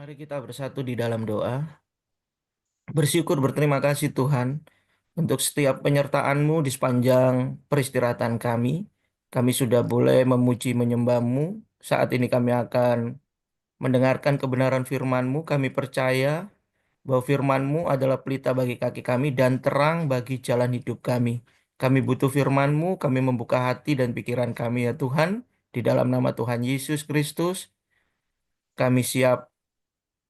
Mari kita bersatu di dalam doa. Bersyukur berterima kasih Tuhan untuk setiap penyertaan-Mu di sepanjang peristirahatan kami. Kami sudah boleh memuji menyembah-Mu. Saat ini kami akan mendengarkan kebenaran firman-Mu. Kami percaya bahwa firman-Mu adalah pelita bagi kaki kami dan terang bagi jalan hidup kami. Kami butuh firman-Mu, kami membuka hati dan pikiran kami ya Tuhan. Di dalam nama Tuhan Yesus Kristus, kami siap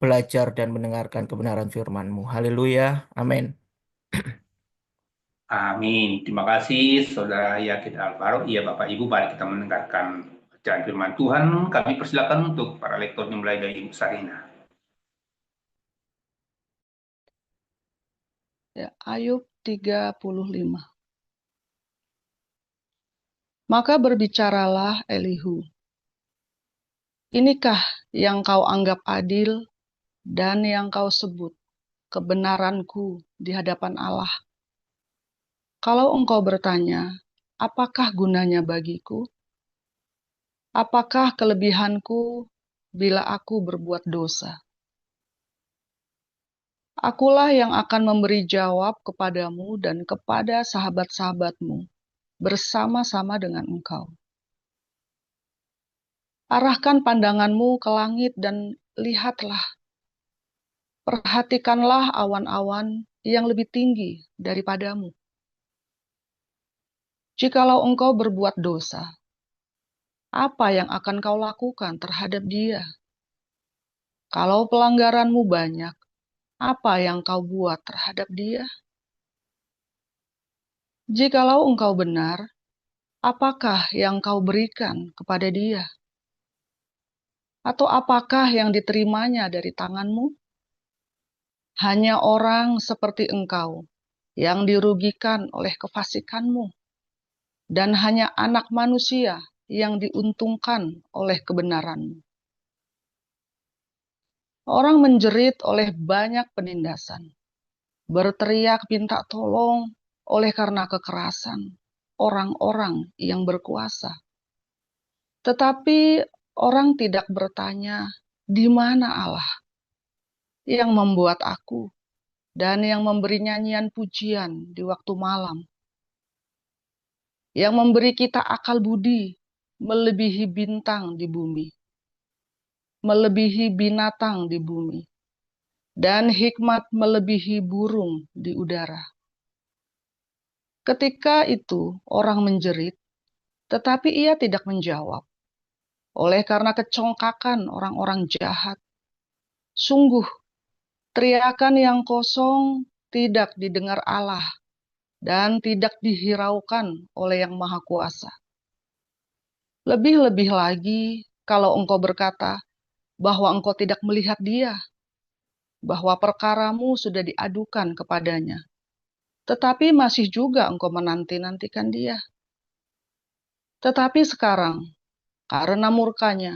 belajar dan mendengarkan kebenaran firman-Mu. Haleluya. Amin. Amin. Terima kasih Saudara Yakin Alvaro. Iya Bapak Ibu, mari kita mendengarkan bacaan firman Tuhan. Kami persilakan untuk para lektor dimulai dari Ibu Sarina. Ya, Ayub 35. Maka berbicaralah Elihu, inikah yang kau anggap adil dan yang kau sebut kebenaranku di hadapan Allah? Kalau engkau bertanya, apakah gunanya bagiku? Apakah kelebihanku bila aku berbuat dosa? Akulah yang akan memberi jawab kepadamu dan kepada sahabat-sahabatmu bersama-sama dengan engkau. Arahkan pandanganmu ke langit dan lihatlah. Perhatikanlah awan-awan yang lebih tinggi daripadamu. Jikalau engkau berbuat dosa, apa yang akan kau lakukan terhadap dia? Kalau pelanggaranmu banyak, apa yang kau buat terhadap dia? Jikalau engkau benar, apakah yang kau berikan kepada dia? Atau apakah yang diterimanya dari tanganmu? Hanya orang seperti engkau yang dirugikan oleh kefasikanmu, dan hanya anak manusia yang diuntungkan oleh kebenaranmu. Orang menjerit oleh banyak penindasan, berteriak minta tolong oleh karena kekerasan orang-orang yang berkuasa. Tetapi orang tidak bertanya, di mana Allah yang membuat aku dan yang memberi nyanyian pujian di waktu malam, yang memberi kita akal budi melebihi bintang di bumi, melebihi binatang di bumi, dan hikmat melebihi burung di udara. Ketika itu orang menjerit, tetapi ia tidak menjawab, oleh karena kecongkakan orang-orang jahat. Sungguh, teriakan yang kosong tidak didengar Allah dan tidak dihiraukan oleh Yang Maha Kuasa. Lebih-lebih lagi kalau engkau berkata bahwa engkau tidak melihat dia, bahwa perkaramu sudah diadukan kepadanya, tetapi masih juga engkau menanti-nantikan dia. Tetapi sekarang, karena murkanya,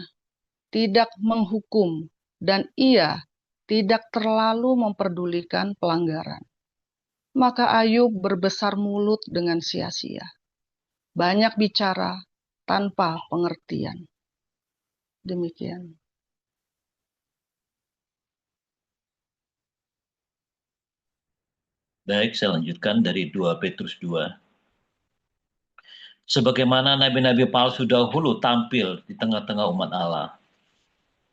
tidak menghukum, dan ia tidak terlalu memperdulikan pelanggaran. Maka Ayub berbesar mulut dengan sia-sia, banyak bicara tanpa pengertian. Demikian. Baik, saya lanjutkan dari 2 Petrus 2. Sebagaimana nabi-nabi palsu dahulu tampil di tengah-tengah umat Allah,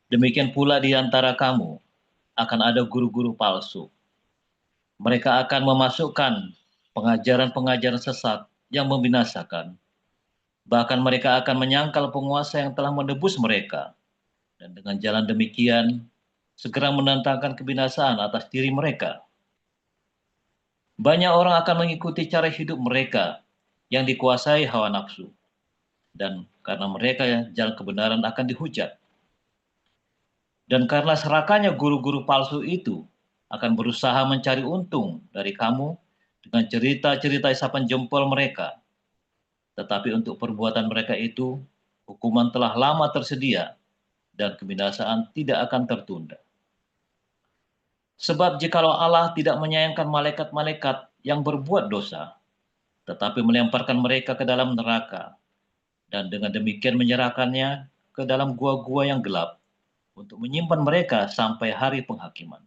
demikian pula di antara kamu akan ada guru-guru palsu. Mereka akan memasukkan pengajaran-pengajaran sesat yang membinasakan. Bahkan mereka akan menyangkal penguasa yang telah menebus mereka. Dan dengan jalan demikian, segera mendatangkan kebinasaan atas diri mereka. Banyak orang akan mengikuti cara hidup mereka yang dikuasai hawa nafsu. Dan karena mereka jalan kebenaran akan dihujat. Dan karena serakahnya guru-guru palsu itu akan berusaha mencari untung dari kamu dengan cerita-cerita isapan jempol mereka. Tetapi untuk perbuatan mereka itu, hukuman telah lama tersedia dan kebinasaan tidak akan tertunda. Sebab jikalau Allah tidak menyayangkan malaikat-malaikat yang berbuat dosa, tetapi melemparkan mereka ke dalam neraka, dan dengan demikian menyerahkannya ke dalam gua-gua yang gelap, untuk menyimpan mereka sampai hari penghakiman.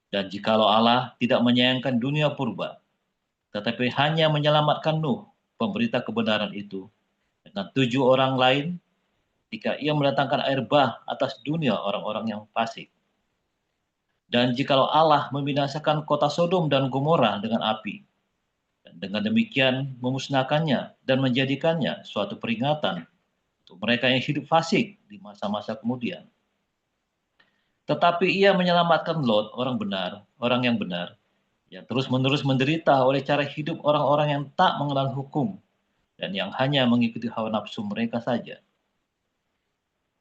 Dan jikalau Allah tidak menyayangkan dunia purba, tetapi hanya menyelamatkan Nuh, pemberita kebenaran itu, dengan 7 orang lain, jika ia mendatangkan air bah atas dunia orang-orang yang fasik. Dan jikalau Allah membinasakan kota Sodom dan Gomora dengan api, dan dengan demikian memusnahkannya dan menjadikannya suatu peringatan untuk mereka yang hidup fasik di masa-masa kemudian. Tetapi ia menyelamatkan Lot, orang yang benar, yang terus-menerus menderita oleh cara hidup orang-orang yang tak mengenal hukum dan yang hanya mengikuti hawa nafsu mereka saja.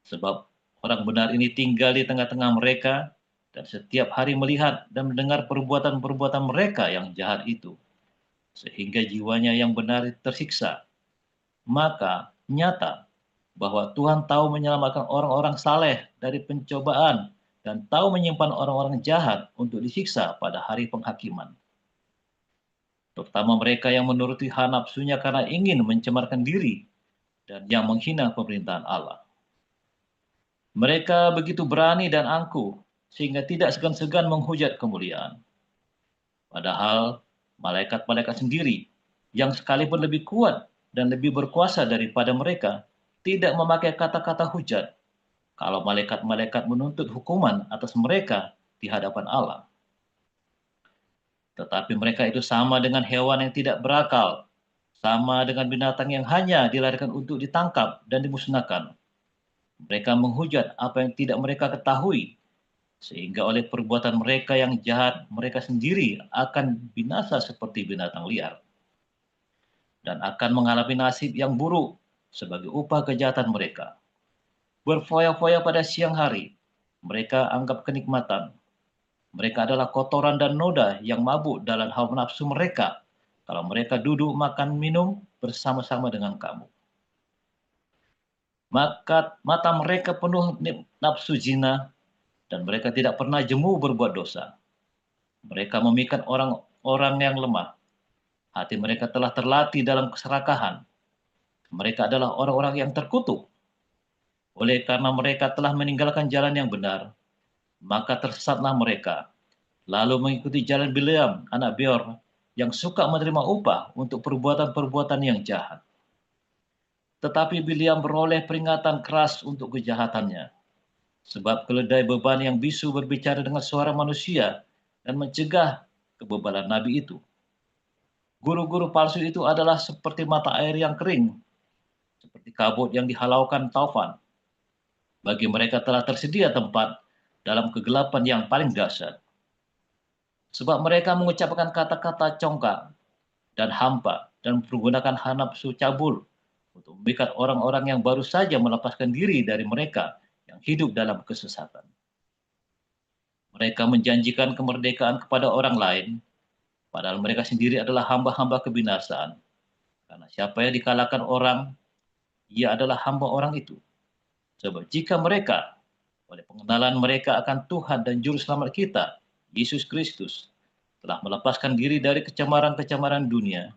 Sebab orang benar ini tinggal di tengah-tengah mereka dan setiap hari melihat dan mendengar perbuatan-perbuatan mereka yang jahat itu, sehingga jiwanya yang benar tersiksa. Maka nyata bahwa Tuhan tahu menyelamatkan orang-orang saleh dari pencobaan dan tahu menyimpan orang-orang jahat untuk disiksa pada hari penghakiman. Terutama mereka yang menuruti hawa nafsunya karena ingin mencemarkan diri dan yang menghina pemerintahan Allah. Mereka begitu berani dan angkuh sehingga tidak segan-segan menghujat kemuliaan. Padahal malaikat-malaikat sendiri yang sekalipun lebih kuat dan lebih berkuasa daripada mereka tidak memakai kata-kata hujat kalau malaikat-malaikat menuntut hukuman atas mereka di hadapan Allah. Tetapi mereka itu sama dengan hewan yang tidak berakal, sama dengan binatang yang hanya dilarikan untuk ditangkap dan dimusnahkan. Mereka menghujat apa yang tidak mereka ketahui, sehingga oleh perbuatan mereka yang jahat, mereka sendiri akan binasa seperti binatang liar, dan akan mengalami nasib yang buruk sebagai upah kejahatan mereka. Berfoya-foya pada siang hari, mereka anggap kenikmatan. Mereka adalah kotoran dan noda yang mabuk dalam hawa nafsu mereka kalau mereka duduk makan minum bersama-sama dengan kamu. Maka mata mereka penuh nafsu zina dan mereka tidak pernah jemu berbuat dosa. Mereka memikat orang-orang yang lemah. Hati mereka telah terlatih dalam keserakahan. Mereka adalah orang-orang yang terkutuk. Oleh karena mereka telah meninggalkan jalan yang benar, maka tersesatlah mereka, lalu mengikuti jalan Bileam, anak Beor, yang suka menerima upah untuk perbuatan-perbuatan yang jahat. Tetapi Bileam beroleh peringatan keras untuk kejahatannya, sebab keledai beban yang bisu berbicara dengan suara manusia dan mencegah kebebalan nabi itu. Guru-guru palsu itu adalah seperti mata air yang kering, seperti kabut yang dihalaukan taufan. Bagi mereka telah tersedia tempat dalam kegelapan yang paling dahsyat. Sebab mereka mengucapkan kata-kata congkak dan hampa dan menggunakan hawa nafsu cabul untuk memikat orang-orang yang baru saja melepaskan diri dari mereka yang hidup dalam kesesatan. Mereka menjanjikan kemerdekaan kepada orang lain, padahal mereka sendiri adalah hamba-hamba kebinasaan. Karena siapa yang dikalahkan orang, ia adalah hamba orang itu. Sebab jika mereka, oleh pengenalan mereka akan Tuhan dan Juru Selamat kita, Yesus Kristus, telah melepaskan diri dari kecemaran-kecemaran dunia,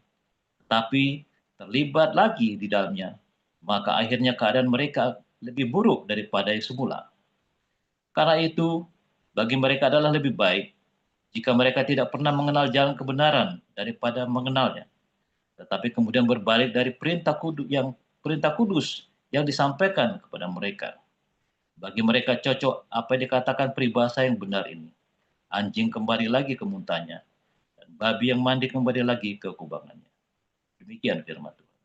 tetapi terlibat lagi di dalamnya, maka akhirnya keadaan mereka lebih buruk daripada yang semula. Karena itu, bagi mereka adalah lebih baik jika mereka tidak pernah mengenal jalan kebenaran daripada mengenalnya, tetapi kemudian berbalik dari perintah kudus yang disampaikan kepada mereka. Bagi mereka cocok apa yang dikatakan peribahasa yang benar ini. Anjing kembali lagi ke muntahnya, dan babi yang mandi kembali lagi ke kubangannya. Demikian firman Tuhan.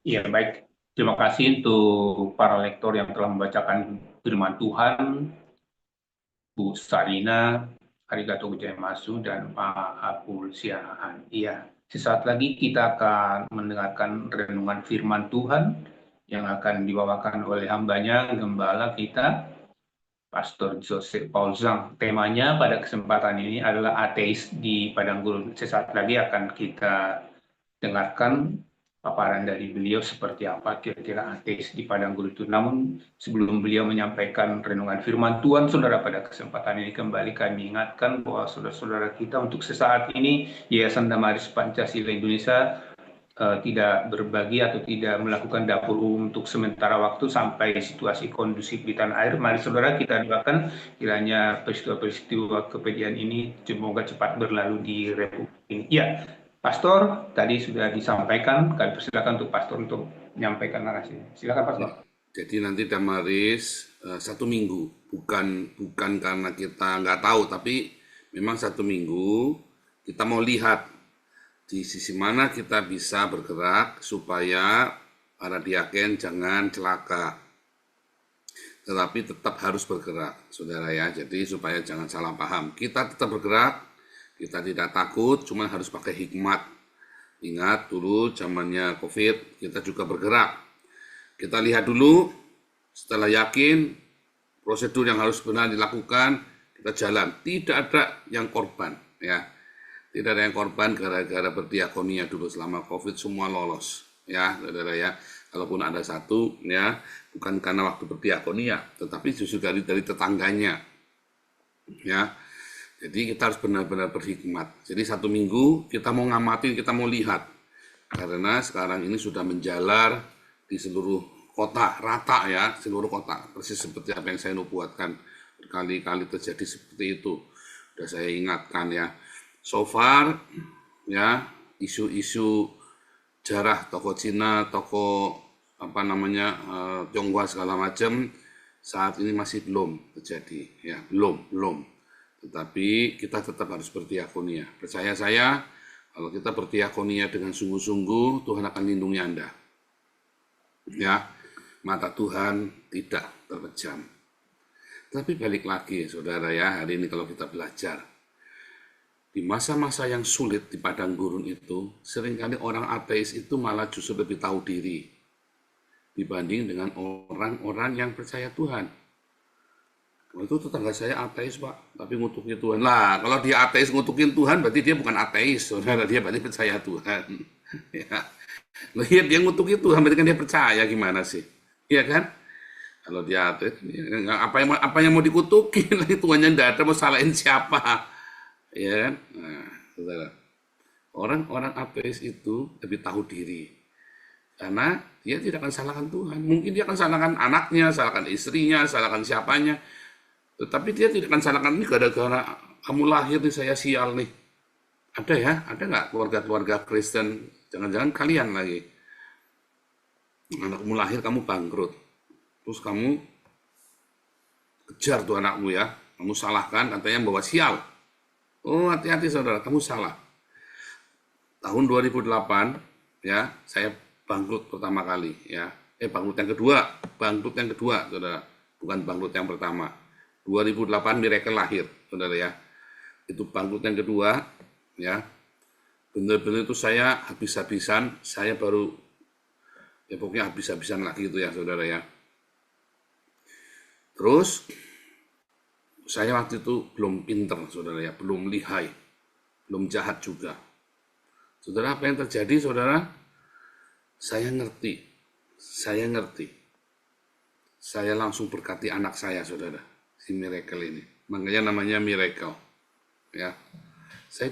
Iya, baik. Terima kasih untuk para lektor yang telah membacakan firman Tuhan, Bu Sarina, Arigato gozaimasu, dan Pak Abul Siahaan. Iya, sesaat lagi kita akan mendengarkan renungan firman Tuhan yang akan dibawakan oleh hambanya, gembala kita, Pastor Joseph Paul Zhang. Temanya pada kesempatan ini adalah ateis di padang gurun. Sesaat lagi akan kita dengarkan paparan dari beliau seperti apa kira-kira ateis di padang gurun itu. Namun sebelum beliau menyampaikan renungan firman Tuhan, saudara, pada kesempatan ini kembali kami ingatkan bahwa saudara-saudara kita untuk sesaat ini Yayasan Damaris Pancasila Indonesia tidak berbagi atau tidak melakukan dapur umum untuk sementara waktu sampai situasi kondusif di tanah air. Mari saudara kita doakan kiranya peristiwa-peristiwa kepedihan ini semoga cepat berlalu di Republik ini. Ya, Pastor tadi sudah disampaikan, kami persilakan untuk Pastor untuk menyampaikan narasinya. Silakan Pastor. Jadi nanti Damaris 1 minggu, bukan karena kita nggak tahu, tapi memang 1 minggu kita mau lihat di sisi mana kita bisa bergerak supaya para diaken jangan celaka. Tetapi tetap harus bergerak, saudara ya. Jadi supaya jangan salah paham. Kita tetap bergerak, kita tidak takut, cuma harus pakai hikmat. Ingat dulu zamannya COVID, kita juga bergerak. Kita lihat dulu, setelah yakin prosedur yang harus benar dilakukan, kita jalan. Tidak ada yang korban, ya. Tidak ada yang korban gara-gara berdiakonia dulu selama COVID, semua lolos, ya, saudara ya. Kalaupun ada satu, ya, bukan karena waktu berdiakonia, tetapi justru dari tetangganya, ya. Jadi kita harus benar-benar berhikmat. Jadi 1 minggu kita mau ngamatin, kita mau lihat, karena sekarang ini sudah menjalar di seluruh kota, rata ya, seluruh kota, persis seperti apa yang saya nubuatkan, berkali-kali terjadi seperti itu. Sudah saya ingatkan ya. So far, ya, isu-isu jarah toko Cina, toko Tionghoa segala macam saat ini masih belum terjadi, ya, belum. Tetapi kita tetap harus berdiakonia. Percaya saya, kalau kita berdiakonia dengan sungguh-sungguh, Tuhan akan lindungi Anda. Ya, mata Tuhan tidak terpejam. Tapi balik lagi, saudara ya, hari ini kalau kita belajar, di masa-masa yang sulit di padang gurun itu, seringkali orang ateis itu malah justru lebih tahu diri dibanding dengan orang-orang yang percaya Tuhan. Itu tetangga saya ateis, Pak, tapi ngutukin Tuhan. Lah, kalau dia ateis ngutukin Tuhan, berarti dia bukan ateis, saudara. Dia berarti percaya Tuhan. Ya. Loh, ya, dia ngutukin Tuhan, berarti kan dia percaya, gimana sih? Iya kan? Kalau dia ateis, apa yang mau dikutukin? Tuhannya tidak ada, mau salahin siapa? Ya kan? Nah, saudara. Orang-orang ateis itu lebih tahu diri. Karena dia tidak akan salahkan Tuhan. Mungkin dia akan salahkan anaknya, salahkan istrinya, salahkan siapanya. Tetapi dia tidak akan salahkan ini gara-gara kamu lahir nih saya sial nih. Ada ya? Ada nggak keluarga-keluarga Kristen? Jangan-jangan kalian lagi. Anakmu lahir kamu bangkrut. Terus kamu kejar tuh anakmu ya. Kamu salahkan katanya bawa sial. Oh, hati-hati saudara, kamu salah. Tahun 2008 ya, saya bangkrut pertama kali ya. Bangkrut yang kedua, saudara. Bukan bangkrut yang pertama. 2008 miracle lahir, saudara ya. Itu bangkrut yang kedua ya. Benar-benar itu saya habis-habisan, saya baru ya pokoknya habis-habisan lagi itu ya, saudara ya. Terus saya waktu itu belum pinter, saudara ya, belum lihai, belum jahat juga. Saudara, apa yang terjadi, saudara? Saya ngerti. Saya langsung berkati anak saya, saudara, si Miracle ini. Makanya namanya Miracle. Ya, saya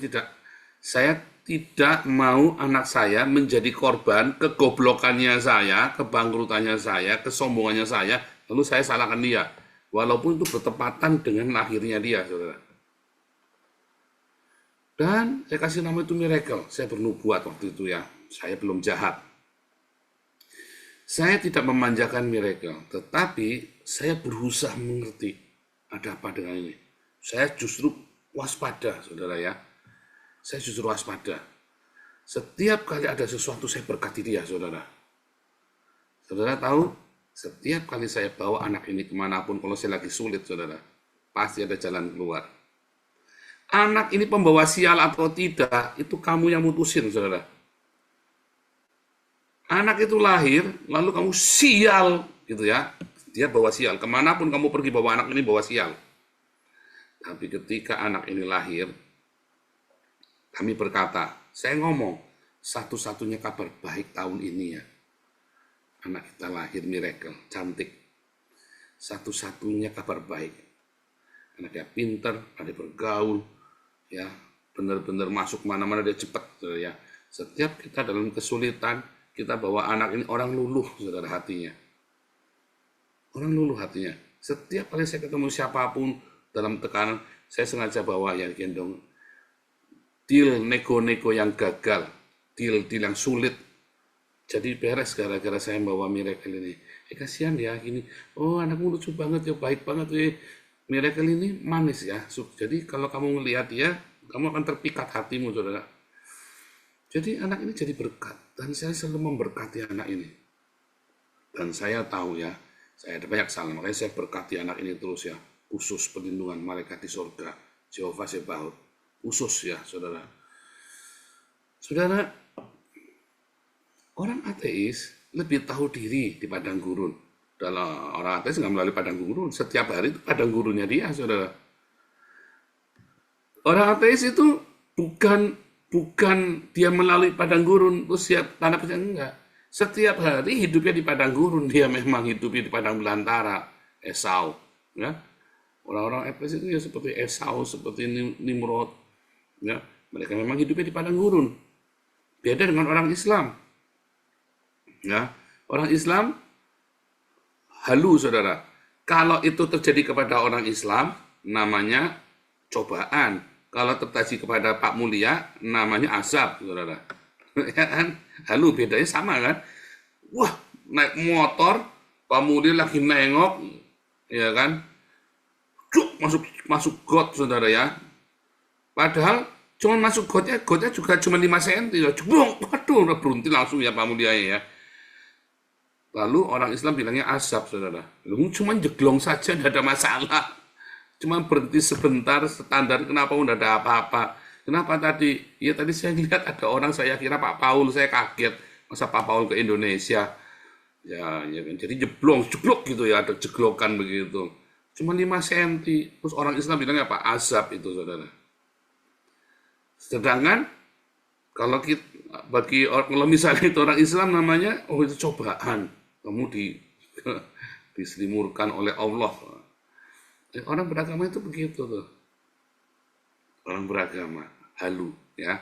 tidak mau anak saya menjadi korban kegoblokannya saya, kebangkrutannya saya, kesombongannya saya, lalu saya salahkan dia. Walaupun itu bertepatan dengan lahirnya dia, saudara. Dan saya kasih nama itu Miracle. Saya bernubuat waktu itu ya. Saya belum jahat. Saya tidak memanjakan Miracle. Tetapi saya berusaha mengerti ada apa dengan ini. Saya justru waspada, saudara ya. Saya justru waspada. Setiap kali ada sesuatu saya berkati dia, saudara. Saudara tahu? Setiap kali saya bawa anak ini kemanapun, kalau saya lagi sulit, saudara, pasti ada jalan keluar. Anak ini pembawa sial atau tidak, itu kamu yang mutusin, saudara. Anak itu lahir, lalu kamu sial, gitu ya. Dia bawa sial. Kemanapun kamu pergi bawa anak ini, bawa sial. Tapi ketika anak ini lahir, kami berkata, saya ngomong, satu-satunya kabar baik tahun ini ya. Anak kita lahir Miracle, cantik. Satu-satunya kabar baik. Anaknya pinter, ada bergaul, ya, benar-benar masuk mana-mana dia cepat, ya. Setiap kita dalam kesulitan, kita bawa anak ini, orang luluh, saudara, hatinya. Orang luluh hatinya. Setiap kali saya ketemu siapapun dalam tekanan, saya sengaja bawa ya gendong. Deal nego-nego yang gagal, deal yang sulit. Jadi beres gara-gara saya bawa Miracle ini. Kasihan ya gini. Oh, anakmu lucu banget ya, baik banget ya. Miracle ini manis ya. Jadi kalau kamu melihat dia, kamu akan terpikat hatimu, saudara. Jadi anak ini jadi berkat. Dan saya selalu memberkati anak ini. Dan saya tahu ya, saya ada banyak salah. Makanya saya berkati anak ini terus ya. Khusus perlindungan malaikat di surga. Jehovah Sebaot. Khusus ya, saudara. Saudara, orang ateis lebih tahu diri di padang gurun. Dalam orang ateis nggak melalui padang gurun. Setiap hari itu padang gurunnya dia, saudara. Orang ateis itu bukan dia melalui padang gurun terus siap tanah pencak, enggak. Setiap hari hidupnya di padang gurun, dia memang hidupnya di padang belantara. Esau, ya. Orang-orang ateis itu ya seperti Esau, seperti Nimrod, ya. Mereka memang hidupnya di padang gurun. Beda dengan orang Islam. Ya, orang Islam halu, saudara. Kalau itu terjadi kepada orang Islam, namanya cobaan. Kalau terjadi kepada Pak Mulia, namanya azab, saudara. Ya kan? Halu, bedanya sama kan? Wah, naik motor, Pak Mulia lagi nengok, ya kan? Cuk, masuk got, saudara ya. Padahal cuma masuk gotnya juga cuma 5 cm. Ceblong, waduh, udah berhenti langsung ya Pak Mulia ya. Lalu orang Islam bilangnya azab, saudara. Lu cuma jeglong saja, tidak ada masalah. Cuma berhenti sebentar, standar, kenapa udah ada apa-apa. Kenapa tadi? Ya tadi saya lihat ada orang, saya kira Pak Paul, saya kaget. Masa Pak Paul ke Indonesia? Ya kan. Jadi jeblok gitu ya, ada jeglokan begitu. Cuma 5 cm. Terus orang Islam bilangnya apa? Azab itu, saudara. Sedangkan kalau kalau misalnya itu orang Islam namanya, oh itu cobaan. Kamu diselimurkan oleh Allah. Orang beragama itu begitu tuh. Orang beragama, halu ya.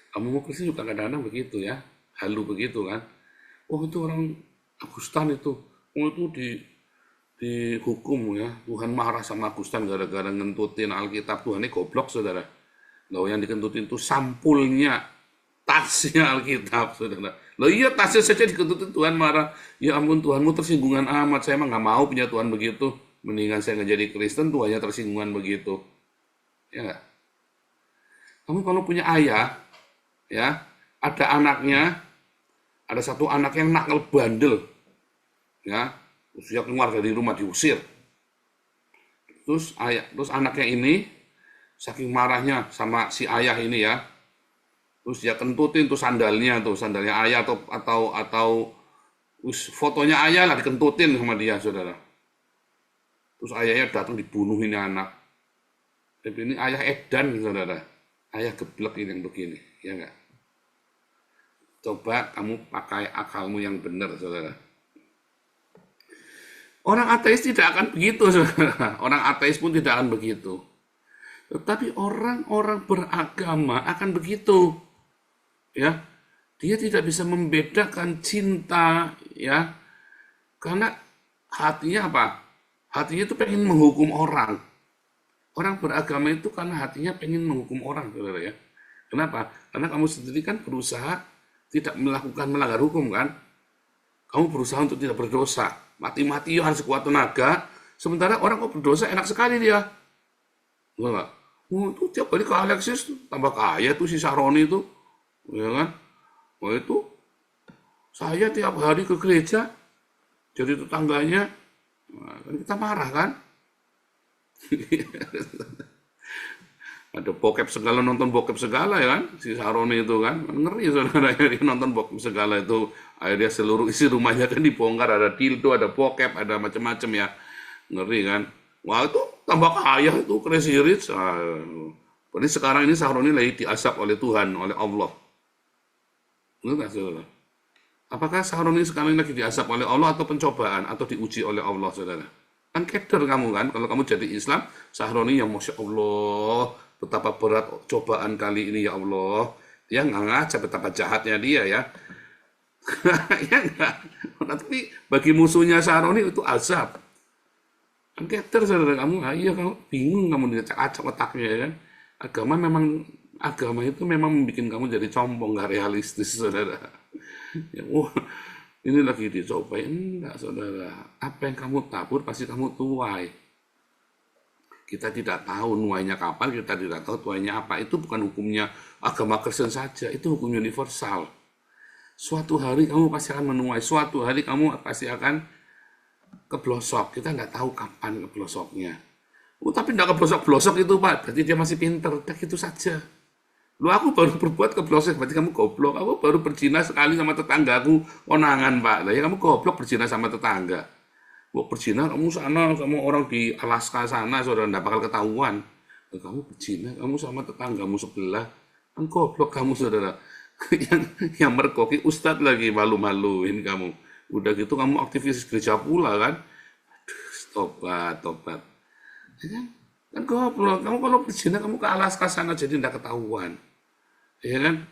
Kamu mau Kristen juga kadang-kadang begitu ya. Halu begitu kan. Oh itu orang Agustan itu. Oh itu dihukum ya. Tuhan marah sama Agustan gara-gara ngentutin Alkitab. Tuhan ini goblok, saudara. Loh yang dikentutin itu sampulnya, tasnya Alkitab, saudara. Loh iya, tasnya saja dikentutin, Tuhan marah. Ya ampun, Tuhanmu tersinggungan amat. Saya emang nggak mau punya Tuhan begitu. Mendingan saya nggak jadi Kristen, Tuhannya tersinggungan begitu. Ya nggak? Kamu kalau punya ayah, ya, ada anaknya, ada satu anak yang nakal bandel, ya, usia keluar dari rumah diusir. Terus anaknya ini saking marahnya sama si ayah ini ya, terus dia kentutin tuh sandalnya ayah atau fotonya ayah lah dikentutin sama dia, saudara. Terus ayahnya datang dibunuh ini anak. Tapi ini ayah edan, saudara. Ayah geblek ini yang begini, ya enggak? Coba kamu pakai akalmu yang benar, saudara. Orang ateis tidak akan begitu, saudara. Orang ateis pun tidak akan begitu. Tetapi orang-orang beragama akan begitu. Ya. Dia tidak bisa membedakan cinta, ya. Karena hatinya apa? Hatinya itu pengen menghukum orang. Orang beragama itu karena hatinya pengen menghukum orang, saudara ya. Kenapa? Karena kamu sendiri kan berusaha tidak melanggar hukum kan. Kamu berusaha untuk tidak berdosa. Mati-matian sekuat tenaga. Sementara orang kok berdosa enak sekali dia. Enggak. Oh, itu tiap kali ke Alexis tambah kaya tuh si Saroni itu. Ya kan? Oh itu saya tiap hari ke gereja jadi tetangganya. Nah, kan kita marah kan? Ada bokep segala, nonton bokep segala ya kan? Si Saroni itu kan, ngeri saudara, dia nonton bokep segala itu. Akhirnya seluruh isi rumahnya kan dibongkar, ada dildo, ada bokep, ada macam-macam ya. Ngeri kan? Wah itu tambah kaya itu, crazy rich. Berarti sekarang ini Saroni lagi diazab oleh Tuhan, oleh Allah. Enggak saudara? Apakah Saroni sekarang lagi diazab oleh Allah atau pencobaan atau diuji oleh Allah, saudara? Kan keder kamu kan, kalau kamu jadi Islam, Saroni yang Masya Allah, betapa berat cobaan kali ini ya Allah. Ya nggak ngaca betapa jahatnya dia ya. Ya nggak. Tapi bagi musuhnya Saroni itu azab. Kan keter saudara kamu, iya kamu bingung kamu diacak-acak otaknya ya kan. Agama itu memang membuat kamu jadi sombong, nggak realistis saudara. Ya, wah, ini lagi dicobain enggak saudara. Apa yang kamu tabur pasti kamu tuai. Kita tidak tahu nuainya kapan, kita tidak tahu tuainya apa. Itu bukan hukumnya agama Kristen saja, itu hukum universal. Suatu hari kamu pasti akan menuai, suatu hari kamu pasti akan keblosok. Kita nggak tahu kapan keblosoknya. Oh, tapi nggak keblosok-blosok itu Pak, berarti dia masih pinter. Udah gitu saja. Lu aku baru berbuat keblosok, berarti kamu goblok. Aku baru berzina sekali sama tetanggaku, konangan Pak. Lah ya kamu goblok berzina sama tetangga. Wah berzina kamu sana sama orang di Alaska sana, saudara nggak bakal ketahuan. Kamu berzina, kamu sama tetanggamu sebelah, kan goblok kamu saudara. yang merkoki ustadz lagi malu-maluin kamu. Udah gitu kamu aktivis gereja pula kan. Tobat. Ya kan? Kan goblok. Kamu kalau berzina kamu ke Alaska sana jadi nggak ketahuan. Ya kan?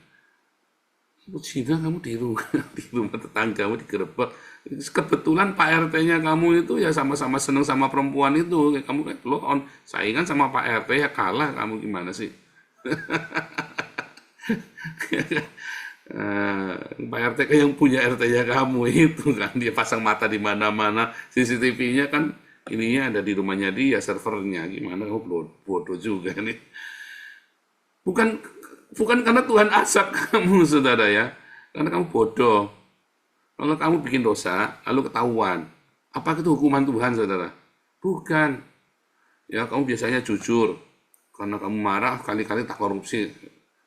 Berzina kamu di rumah tetanggamu digerebek. Kebetulan Pak RT-nya kamu itu ya sama-sama seneng sama perempuan itu. Kamu kayak lo on saingan sama Pak RT ya kalah kamu gimana sih? Pak RT kan yang punya RT-nya kamu itu kan dia pasang mata di mana-mana, CCTV-nya kan ininya ada di rumahnya dia, servernya gimana kamu bodoh juga nih. Bukan karena Tuhan azab kamu saudara ya, karena kamu bodoh. Kalau kamu bikin dosa lalu ketahuan, apa itu hukuman Tuhan saudara? Bukan. Ya kamu biasanya jujur karena kamu marah kali-kali tak korupsi,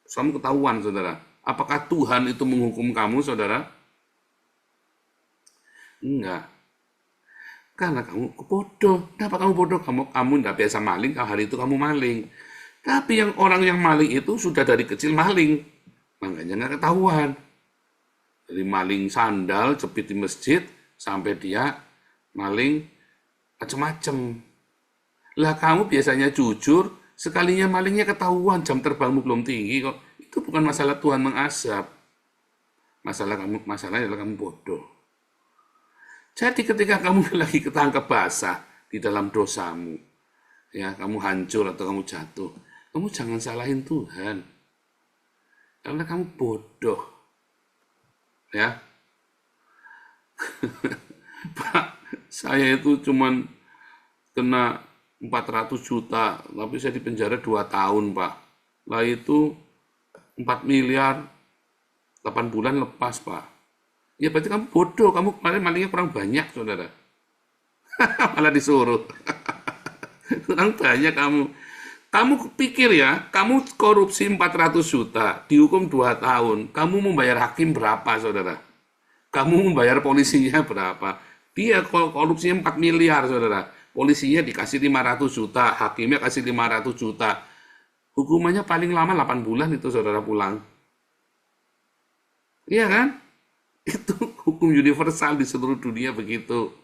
kamu ketahuan saudara. Apakah Tuhan itu menghukum kamu, saudara? Enggak. Karena kamu bodoh. Kenapa kamu bodoh? Kamu tidak biasa maling, kalau hari itu kamu maling. Tapi orang yang maling itu sudah dari kecil maling. Makanya nggak ketahuan. Dari maling sandal, jepit di masjid, sampai dia maling macem-macem. Lah kamu biasanya jujur, sekalinya malingnya ketahuan, jam terbangmu belum tinggi kok. Itu bukan masalah Tuhan mengazab. Masalahnya adalah kamu bodoh. Jadi ketika kamu lagi ketangkap basah di dalam dosamu, ya kamu hancur atau kamu jatuh, kamu jangan salahin Tuhan. Karena kamu bodoh. Ya. Pak, saya itu cuman kena 400 juta, tapi saya dipenjara 2 tahun, Pak. Lah itu 4 miliar 8 bulan lepas Pak. Ya berarti kamu bodoh, kamu kemarin malingnya kurang banyak saudara. Malah disuruh. Kurang banyak kamu. Kamu pikir ya, kamu korupsi 400 juta, dihukum 2 tahun, kamu membayar hakim berapa saudara? Kamu membayar polisinya berapa? Dia korupsinya 4 miliar saudara. Polisinya dikasih 500 juta, hakimnya kasih 500 juta. Hukumannya paling lama 8 bulan itu saudara pulang. Iya kan? Itu hukum universal di seluruh dunia begitu.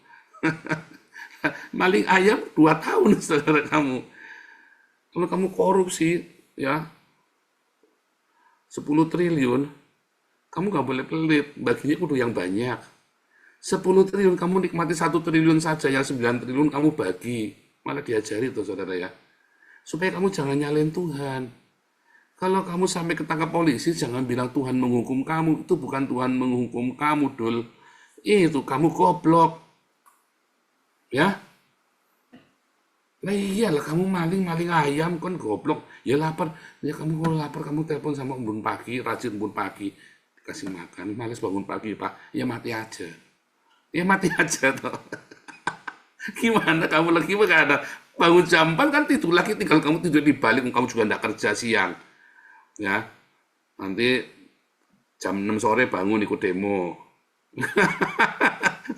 Maling ayam 2 tahun saudara kamu. Kalau kamu korupsi ya 10 triliun, kamu nggak boleh pelit, baginya kudu yang banyak. 10 triliun kamu nikmati 1 triliun saja, yang 9 triliun kamu bagi. Malah diajari tuh saudara ya. Supaya kamu jangan nyalain Tuhan. Kalau kamu sampai ketangkap polisi, jangan bilang Tuhan menghukum kamu. Itu bukan Tuhan menghukum kamu, Dul. Itu kamu goblok. Ya? Nah iyalah, kamu maling ayam, kan goblok. Ya lapar. Ya kamu kalau lapar, kamu telepon sama embun pagi, rajin embun pagi. Dikasih makan. Males bangun pagi, Pak. Ya mati aja. Ya mati aja, toh. Gimana kamu lagi ada bangun jam 4 kan tidur lagi, tinggal kamu tidur di balik, kamu juga enggak kerja siang. Ya. Nanti jam 6 sore bangun ikut demo.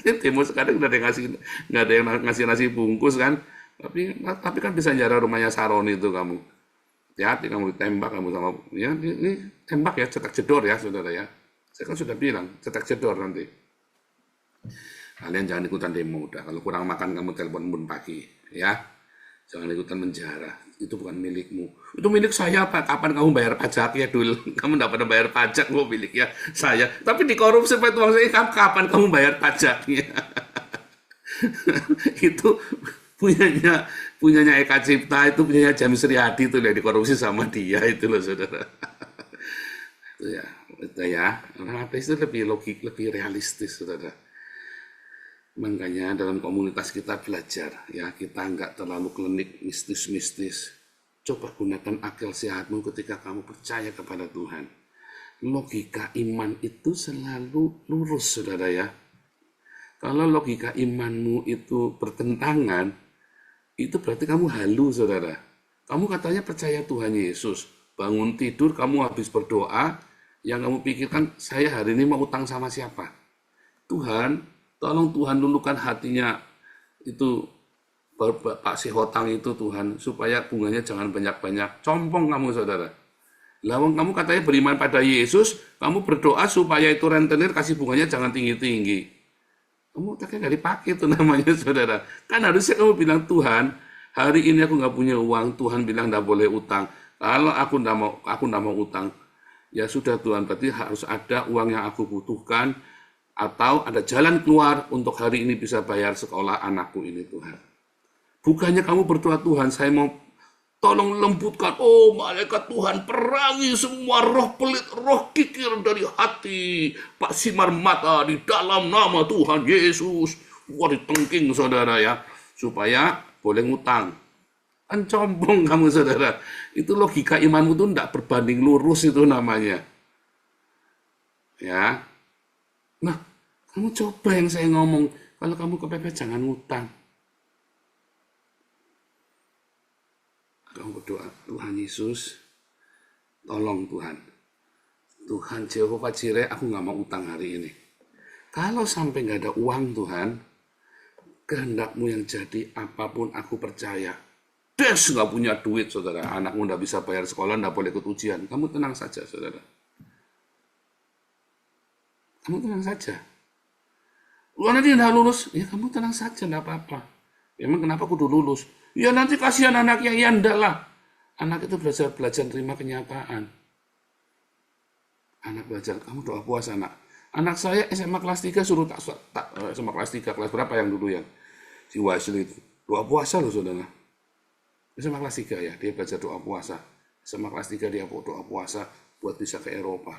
Demo sekarang udah ada yang nggak ada yang ngasih nasi bungkus kan. Tapi kan bisa jarak rumahnya Saroni itu kamu. Hati-hati kamu ditembak kamu sama ya ini tembak ya, cetak jedor ya saudara ya. Saya kan sudah bilang cetak jedor nanti. Kalian jangan ikutan demo udah. Kalau kurang makan kamu telepon embun pagi ya. Jangan ikutan menjara. Itu bukan milikmu. Itu milik saya, Pak. Kapan kamu bayar pajaknya dulu? Kamu tidak pernah bayar pajak, kok miliknya saya. Tapi dikorupsi Pak uang saya, kapan kamu bayar pajaknya? Itu punyanya Eka Cipta, itu punyanya James Riyadi, itu yang dikorupsi sama dia, itu loh saudara. Itu ya. Orang ateis itu lebih logik, lebih realistis saudara. Makanya dalam komunitas kita belajar, ya kita nggak terlalu klinik mistis-mistis. Coba gunakan akal sehatmu ketika kamu percaya kepada Tuhan. Logika iman itu selalu lurus, saudara ya. Kalau logika imanmu itu bertentangan, itu berarti kamu halu, saudara. Kamu katanya percaya Tuhan Yesus. Bangun tidur, kamu habis berdoa, yang kamu pikirkan, saya hari ini mau utang sama siapa? Tuhan, tolong Tuhan luluhkan hatinya itu Pak si hutang itu Tuhan, supaya bunganya jangan banyak-banyak. Compong kamu saudara. Lawang kamu katanya beriman pada Yesus, kamu berdoa supaya itu rentenir kasih bunganya jangan tinggi-tinggi. Kamu otaknya nggak dipakai itu namanya saudara. Kan harusnya kamu bilang, Tuhan, hari ini aku nggak punya uang, Tuhan bilang nggak boleh utang. Kalau aku nggak mau utang, ya sudah Tuhan, berarti harus ada uang yang aku butuhkan, atau ada jalan keluar untuk hari ini bisa bayar sekolah anakku ini Tuhan. Bukannya kamu berdoa, Tuhan saya mau tolong lembutkan, oh malaikat Tuhan perangi semua roh pelit, roh kikir dari hati Pak Simar Mata di dalam nama Tuhan Yesus. Wah ditengking saudara ya, supaya boleh ngutang. Kan combong kamu saudara. Itu logika imanmu tuh tidak berbanding lurus itu namanya. Ya. Nah, kamu coba yang saya ngomong, kalau kamu kepepet jangan ngutang. Kamu berdoa, Tuhan Yesus, tolong Tuhan. Tuhan Jehovah Jireh, aku nggak mau utang hari ini. Kalau sampai nggak ada uang Tuhan, kehendakmu yang jadi apapun aku percaya. Des nggak punya duit saudara, anakmu nggak bisa bayar sekolah, nggak boleh ikut ujian. Kamu tenang saja saudara. Kamu tenang saja. Lu nanti udah lulus, ya kamu tenang saja, nggak apa-apa. Emang kenapa kudu lulus? Ya nanti kasihan anaknya, ya enggak lah. Anak itu belajar terima kenyataan. Anak belajar, kamu doa puasa anak. Anak saya SMA kelas 3 suruh SMA kelas 3, kelas berapa yang dulu ya? Si Wesley itu. Doa puasa loh saudara. SMA kelas 3 ya, dia belajar doa puasa. SMA kelas 3 dia doa puasa buat bisa ke Eropa.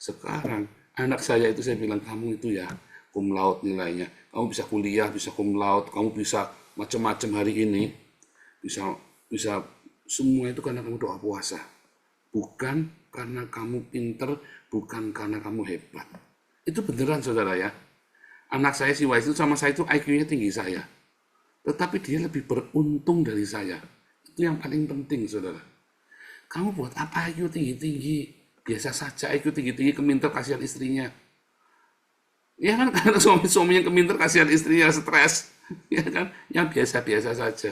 Sekarang anak saya itu saya bilang, kamu itu ya cum laude nilainya. Kamu bisa kuliah, bisa cum laude, kamu bisa macam-macam hari ini. Bisa semua itu karena kamu doa puasa. Bukan karena kamu pinter, bukan karena kamu hebat. Itu beneran saudara ya. Anak saya si Wais itu sama saya itu IQ-nya tinggi saya. Tetapi dia lebih beruntung dari saya. Itu yang paling penting saudara. Kamu buat apa IQ tinggi-tinggi? Biasa saja IQ tinggi-tinggi keminter kasihan istrinya. Ya kan karena suami yang keminter kasihan istrinya stres. Ya kan yang biasa-biasa saja.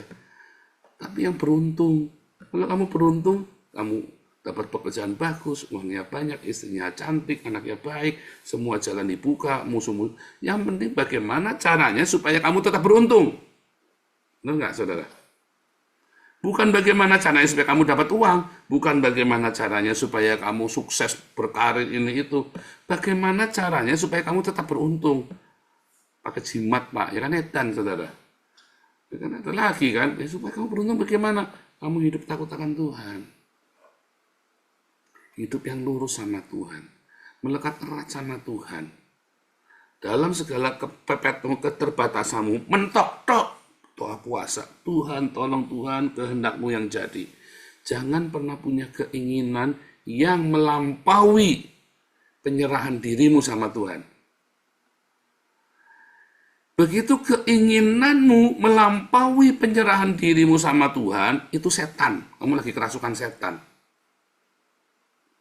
Tapi yang beruntung. Kalau kamu beruntung, kamu dapat pekerjaan bagus, uangnya banyak, istrinya cantik, anaknya baik, semua jalan dibuka, musuh-musuh. Yang penting bagaimana caranya supaya kamu tetap beruntung. Benar nggak, saudara? Bukan bagaimana caranya supaya kamu dapat uang, bukan bagaimana caranya supaya kamu sukses berkarir ini itu. Bagaimana caranya supaya kamu tetap beruntung. Pakai jimat, Pak. Ya kan edan, saudara. Ya kan ada lagi kan, ya, supaya kamu beruntung bagaimana? Kamu hidup takut akan Tuhan. Hidup yang lurus sama Tuhan. Melekat erat sama Tuhan. Dalam segala kepepetmu, keterbatasanmu, mentok-tok doa puasa. Tuhan, tolong Tuhan, kehendakmu yang jadi. Jangan pernah punya keinginan yang melampaui penyerahan dirimu sama Tuhan. Begitu keinginanmu melampaui penyerahan dirimu sama Tuhan, itu setan. Kamu lagi kerasukan setan.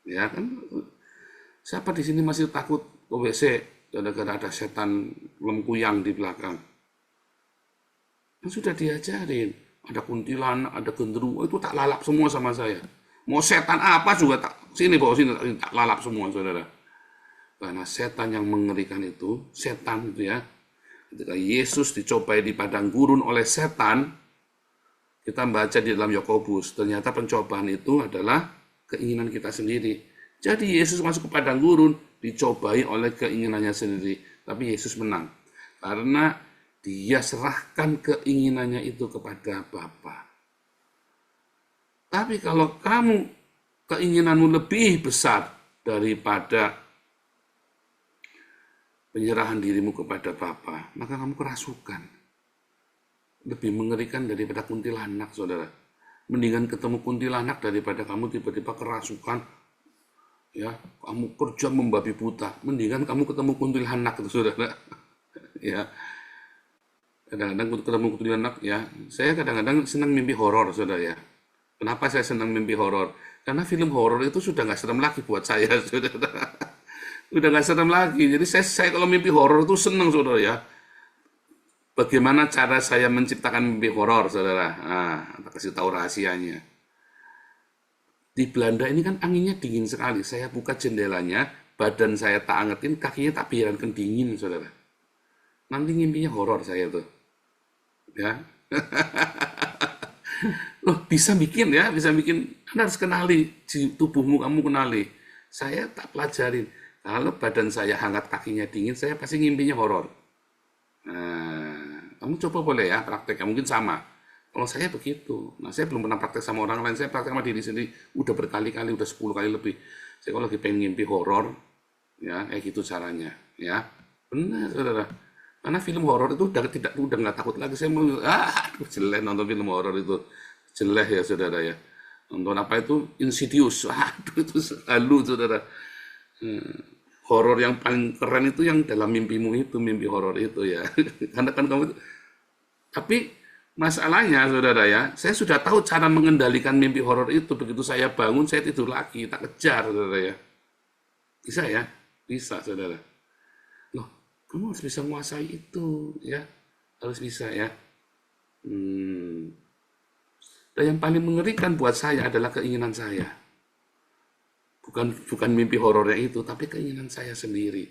Ya kan? Siapa di sini masih takut ke WC gara-gara ada setan lengkuyang di belakang? Kan sudah diajarin. Ada kuntilanak, ada genderuwo, itu tak lalap semua sama saya. Mau setan apa juga tak, sini bawa sini tak lalap semua saudara. Karena setan yang mengerikan itu, setan itu ya, ketika Yesus dicobai di padang gurun oleh setan, Kita baca di dalam Yakobus, ternyata pencobaan itu adalah keinginan kita sendiri. Jadi Yesus masuk ke padang gurun, dicobai oleh keinginannya sendiri. Tapi Yesus menang. Karena dia serahkan keinginannya itu kepada Bapa. Tapi kalau kamu keinginanmu lebih besar daripada penyerahan dirimu kepada Bapa, maka kamu kerasukan. Lebih mengerikan daripada kuntilanak, saudara. Mendingan ketemu kuntilanak daripada kamu tiba-tiba kerasukan, ya, kamu kerja membabi buta. Mendingan kamu ketemu kuntilanak, saudara. Ya, kadang-kadang ketemu kuntilanak, ya. Saya kadang-kadang senang mimpi horor, saudara, ya. Kenapa saya senang mimpi horor? Karena film horor itu sudah nggak serem lagi buat saya, saudara. Udah nggak serem lagi. Jadi saya kalau mimpi horor itu senang, saudara, ya. Bagaimana cara saya menciptakan mimpi horor, saudara? Nah, kasih tahu rahasianya. Di Belanda ini kan anginnya dingin sekali. Saya buka jendelanya, badan saya tak angetin, kakinya tak biarkan dingin, saudara. Nanti mimpinya horor saya tuh. Ya. Loh, bisa bikin ya, bisa bikin. Anda harus kenali, tubuhmu kamu kenali. Saya tak pelajarin. Kalau badan saya hangat, kakinya dingin, saya pasti mimpinya horor. Nah, kamu coba boleh ya praktek, mungkin sama. Kalau saya begitu, nah saya belum pernah praktek sama orang lain, saya praktek sama diri sendiri, udah berkali-kali, udah 10 kali lebih. Saya kalau lagi pengen ngimpi horor, ya kayak gitu caranya, ya benar, saudara. Karena film horor itu udah nggak takut lagi. Saya mau, jelek nonton film horor itu, jelek ya saudara ya. Nonton apa itu Insidious, itu halu saudara. Horor yang paling keren itu yang dalam mimpimu itu, mimpi horor itu ya. Karena kan kamu, tapi masalahnya saudara ya, saya sudah tahu cara mengendalikan mimpi horor itu. Begitu saya bangun, saya tidur lagi, tak kejar saudara ya. Bisa ya? Bisa saudara. Loh, kamu harus bisa menguasai itu ya. Harus bisa ya. Dan yang paling mengerikan buat saya adalah keinginan saya. Bukan mimpi horornya itu, tapi keinginan saya sendiri.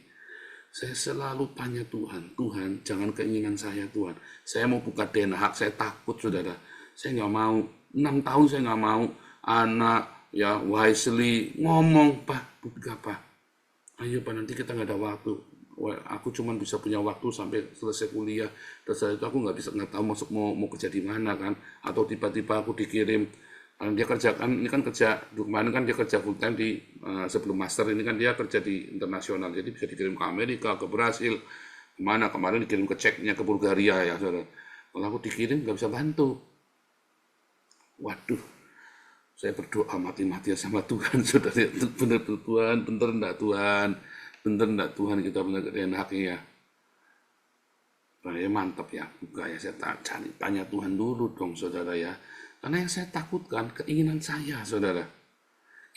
Saya selalu tanya Tuhan, Tuhan jangan keinginan saya Tuhan. Saya mau buka Den Haag, saya takut saudara. Saya nggak mau, 6 tahun saya nggak mau. Anak ya wisely ngomong, Pak, buka Pak. Ayo Pak, nanti kita nggak ada waktu. Aku cuma bisa punya waktu sampai selesai kuliah. Dan setelah itu aku nggak tahu mau kerja di mana kan. Atau tiba-tiba aku dikirim. Dia kerjakan, ini kan kerja, kemarin kan dia kerja full time di, sebelum master ini kan dia kerja di internasional, jadi bisa dikirim ke Amerika, ke Brasil, kemana, kemarin dikirim ke Ceknya, ke Bulgaria ya saudara. Kalau aku dikirim nggak bisa bantu. Waduh, saya berdoa mati-matian sama Tuhan saudara, bener Tuhan, bener enggak Tuhan, bener enggak Tuhan kita bener keenaknya ya. Nah, ya mantap ya, buka ya, saya tanya Tuhan dulu dong saudara ya. Karena yang saya takutkan keinginan saya, saudara.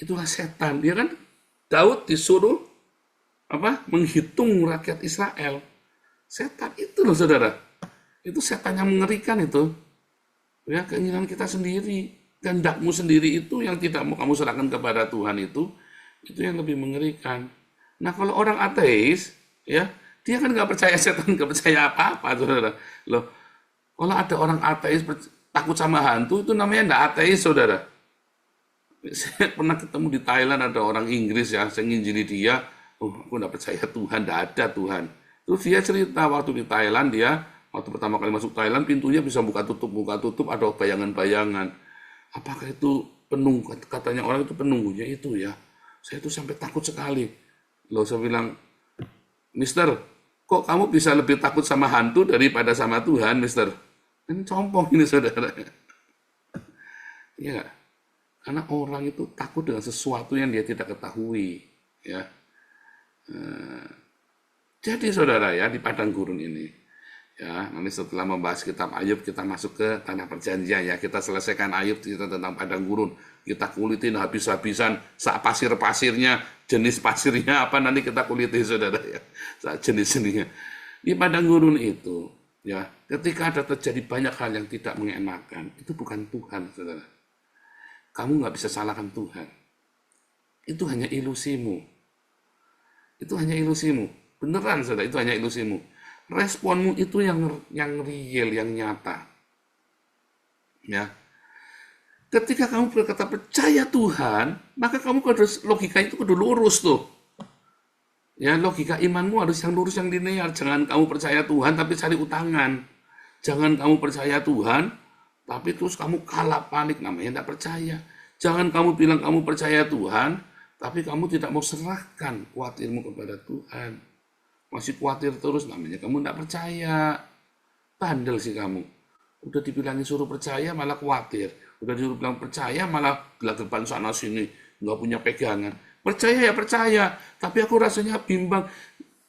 Itulah setan, dia kan Daud disuruh menghitung rakyat Israel. Setan itu loh, saudara. Itu setan yang mengerikan itu. Ya, keinginan kita sendiri, kehendakmu sendiri itu yang tidak mau kamu serahkan kepada Tuhan itu yang lebih mengerikan. Nah, kalau orang ateis, ya, dia kan nggak percaya setan, nggak percaya apa-apa, saudara. Loh, kalau ada orang ateis takut sama hantu, itu namanya enggak ateis, saudara. Saya pernah ketemu di Thailand, ada orang Inggris ya, saya nginjili dia, aku enggak percaya Tuhan, enggak ada Tuhan. Terus dia cerita waktu di Thailand, waktu pertama kali masuk Thailand, pintunya bisa buka tutup, ada bayangan-bayangan. Apakah itu penuh, katanya orang itu penunggunya itu ya. Saya itu sampai takut sekali. Loh, saya bilang, Mister, kok kamu bisa lebih takut sama hantu daripada sama Tuhan, Mister? Ini compong ini saudara. Iya, karena orang itu takut dengan sesuatu yang dia tidak ketahui. Ya. Jadi saudara ya, di padang gurun ini, ya nanti setelah membahas kitab Ayub, kita masuk ke tanah perjanjian ya. Kita selesaikan Ayub kita tentang padang gurun. Kita kulitin habis-habisan, pasir-pasirnya, jenis pasirnya apa nanti kita kuliti saudara ya. Jenis-jenisnya. Di padang gurun itu, ya, ketika ada terjadi banyak hal yang tidak mengenakan, itu bukan Tuhan, saudara. Kamu nggak bisa salahkan Tuhan. Itu hanya ilusimu. Itu hanya ilusimu. Beneran, saudara, itu hanya ilusimu. Responmu itu yang real, yang nyata. Ya, Ketika kamu berkata percaya Tuhan, maka kamu harus logika itu kudu lurus tuh. Ya, logika imanmu harus yang lurus, yang linear. Jangan kamu percaya Tuhan tapi cari utangan. Jangan kamu percaya Tuhan tapi terus kamu kalah panik, namanya tidak percaya. Jangan kamu bilang kamu percaya Tuhan tapi kamu tidak mau serahkan khawatirmu kepada Tuhan. Masih khawatir terus, namanya kamu tidak percaya. Bandel sih kamu. Udah dibilangin suruh percaya malah khawatir. Udah disuruh bilang percaya malah gelagapan sana sini, nggak punya pegangan. Percaya ya percaya, tapi aku rasanya bimbang.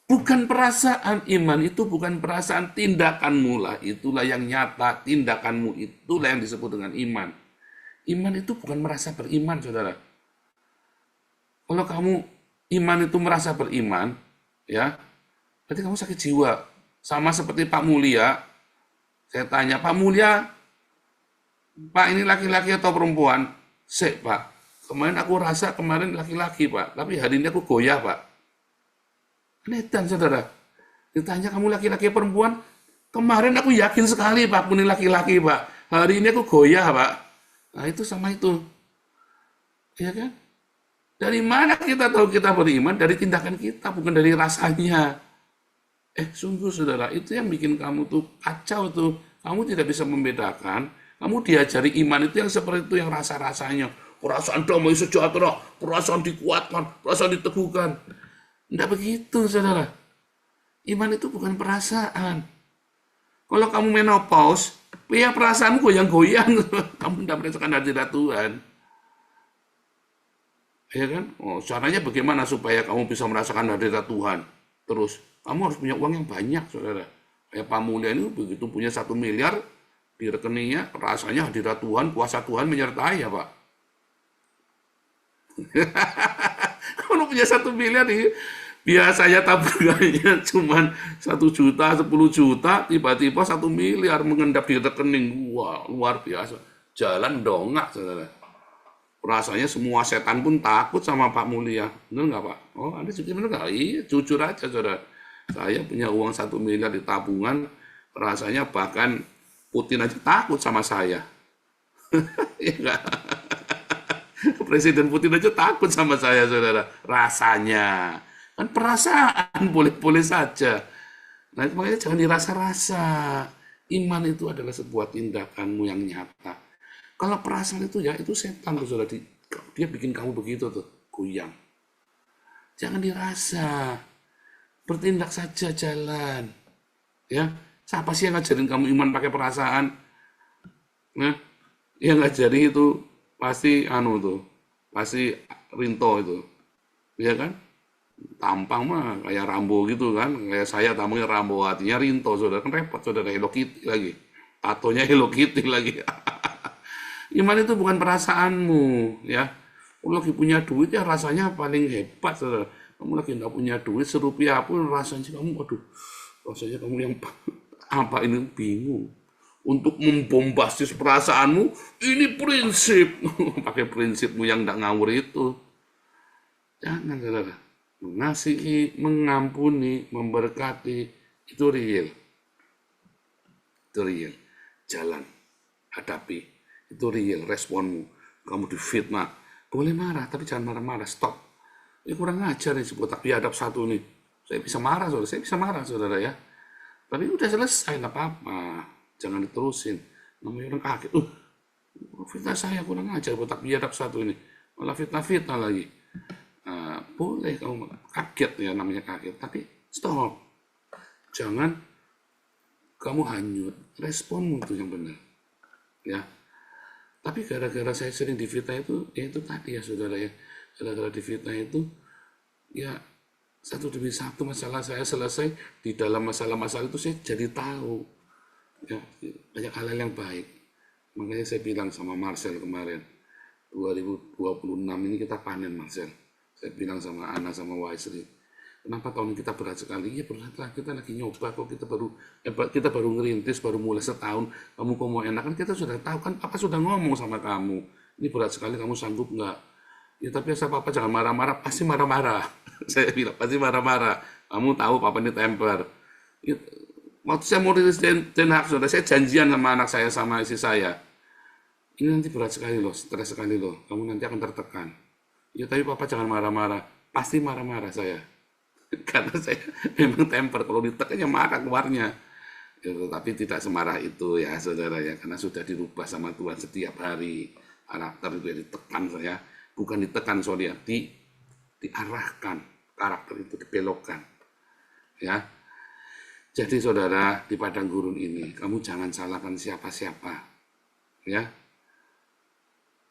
Bukan perasaan, iman itu bukan perasaan, tindakanmu lah. Itulah yang nyata, tindakanmu itulah yang disebut dengan iman. Iman itu bukan merasa beriman, saudara. Kalau kamu iman itu merasa beriman, ya, berarti kamu sakit jiwa. Sama seperti Pak Mulia, saya tanya, Pak Mulia, Pak ini laki-laki atau perempuan? Sik, Pak. Kemarin aku rasa kemarin laki-laki, Pak. Tapi hari ini aku goyah, Pak. Netan, saudara. Ditanya kamu laki-laki perempuan? Kemarin aku yakin sekali, Pak, aku ini laki-laki, Pak. Hari ini aku goyah, Pak. Nah, itu sama itu. Iya kan? Dari mana kita tahu kita beriman? Dari tindakan kita, bukan dari rasanya. Sungguh, saudara, itu yang bikin kamu tuh kacau tuh. Kamu tidak bisa membedakan. Kamu diajari iman itu yang seperti itu, yang rasa-rasanya. Perasaan damai sejahtera, perasaan dikuatkan, perasaan diteguhkan. Tidak begitu, saudara. Iman itu bukan perasaan. Kalau kamu menopause, ya perasaanmu goyang-goyang. Kamu tidak merasakan hadirat Tuhan. Ya kan? Oh, caranya bagaimana supaya kamu bisa merasakan hadirat Tuhan? Terus, kamu harus punya uang yang banyak, saudara. Kayak Pak Mulia ini begitu punya 1 miliar di rekeningnya, rasanya hadirat Tuhan, kuasa Tuhan menyertai ya, Pak. Kalau punya 1 miliar nih, biasanya tabungannya cuma 1 juta, 10 juta, tiba-tiba 1 miliar mengendap di rekening. Wah, luar biasa. Jalan dongak, saudara. Rasanya semua setan pun takut sama Pak Mulia. Benar nggak, Pak? Oh, Anda juga benar nggak? Iya, jujur aja, saudara. Saya punya uang 1 miliar di tabungan, rasanya bahkan Putin aja takut sama saya. Ya nggak? Presiden Putin aja takut sama saya, saudara. Rasanya. Kan perasaan, boleh-boleh saja. Nah, makanya jangan dirasa-rasa. Iman itu adalah sebuah tindakanmu yang nyata. Kalau perasaan itu ya, itu setan tuh, saudara. Dia bikin kamu begitu tuh, goyang. Jangan dirasa. Bertindak saja, jalan. Ya, siapa sih yang ngajarin kamu iman pakai perasaan? Nah, yang ngajarin itu pasti pasti Rinto itu, ya kan? Tampang mah kayak Rambo gitu kan, kayak saya tampangnya Rambo, hatinya Rinto, saudara, kan repot, saudara. Hello Kitty lagi, tatonya Hello Kitty lagi. Iman itu bukan perasaanmu, ya. Kamu lagi punya duit ya rasanya paling hebat, saudara. Kamu lagi nggak punya duit serupiah pun rasanya kamu, aduh, rasanya kamu yang apa ini, bingung. Untuk membombastis perasaanmu, ini prinsip. Pakai prinsipmu yang tidak ngawur itu. Jangan, saudara. Mengasihi, mengampuni, memberkati, itu real. Itu real. Jalan. Hadapi. Itu real responmu. Kamu difitnah. Boleh marah, tapi jangan marah-marah. Stop. Ini kurang ajar nih, sebuah tak biadab satu nih. Saya bisa marah, saudara. Saya bisa marah, saudara, ya. Tapi udah selesai, nggak apa-apa. Jangan diterusin. Namanya orang kaget. Fitnah saya kurang ajar, botak biadab satu ini. Malah fitnah-fitnah lagi. Boleh kamu kaget, ya, namanya kaget. Tapi stop. Jangan kamu hanyut. Responmu itu yang benar. Ya. Tapi gara-gara saya sering difitnah itu, ya itu tadi ya, saudara, ya. Gara-gara difitnah itu, ya, satu demi satu masalah saya selesai. Di dalam masalah-masalah itu saya jadi tahu. Ya, banyak hal yang baik. Makanya saya bilang sama Marcel kemarin, 2026 ini kita panen, Marcel. Saya bilang sama Ana sama Waisri, kenapa tahun ini kita berat sekali? Ya berat lah, kita lagi nyoba kok, kita baru ngerintis, baru mulai setahun. Kamu kok mau enak, kan kita sudah tahu kan, Papa sudah ngomong sama kamu. Ini berat sekali, kamu sanggup nggak? Ya tapi asal Papa jangan marah-marah, pasti marah-marah. Saya bilang pasti marah-marah. Kamu tahu Papa ini temper. Ya, waktu saya mau rilis Den Haag, saudara, saya janjian sama anak saya, sama istri saya. Ini nanti berat sekali loh, stres sekali loh. Kamu nanti akan tertekan. Ya tapi papa jangan marah-marah. Pasti marah-marah saya. Karena saya memang temper. Kalau ditekan ya marah keluarnya. Ya, tapi tidak semarah itu ya saudara ya. Karena sudah dirubah sama Tuhan setiap hari. Karakter itu ya ditekan saya. Bukan ditekan soalnya. Diarahkan. Karakter itu dibelokkan. Ya. Jadi saudara di padang gurun ini. Kamu jangan salahkan siapa-siapa. Ya.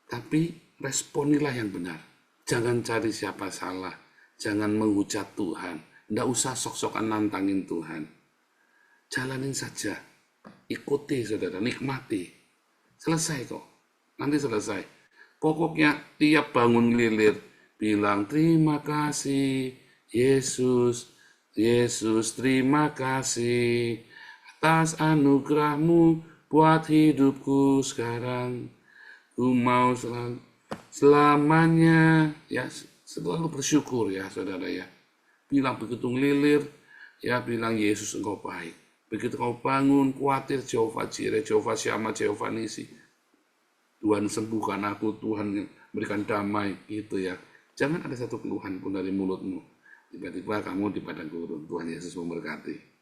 Tapi responilah yang benar. Jangan cari siapa salah. Jangan menghujat Tuhan. Nggak usah sok-sokan nantangin Tuhan. Jalanin saja. Ikuti saudara, nikmati. Selesai kok. Nanti selesai. Pokoknya tiap bangun lilir, bilang terima kasih Yesus. Yesus terima kasih atas anugerahmu buat hidupku sekarang. Ku mau selamanya ya selalu bersyukur ya saudara ya. Bilang begitu ngelilir ya bilang Yesus engkau baik. Begitu kau bangun khawatir Jehovah Jireh, Jehovah Syama, Jehovah Nisi. Tuhan sembuhkan aku, Tuhan berikan damai gitu ya. Jangan ada satu keluhan pun dari mulutmu. Tiba-tiba kamu di padang gurun. Tuhan Yesus memberkati.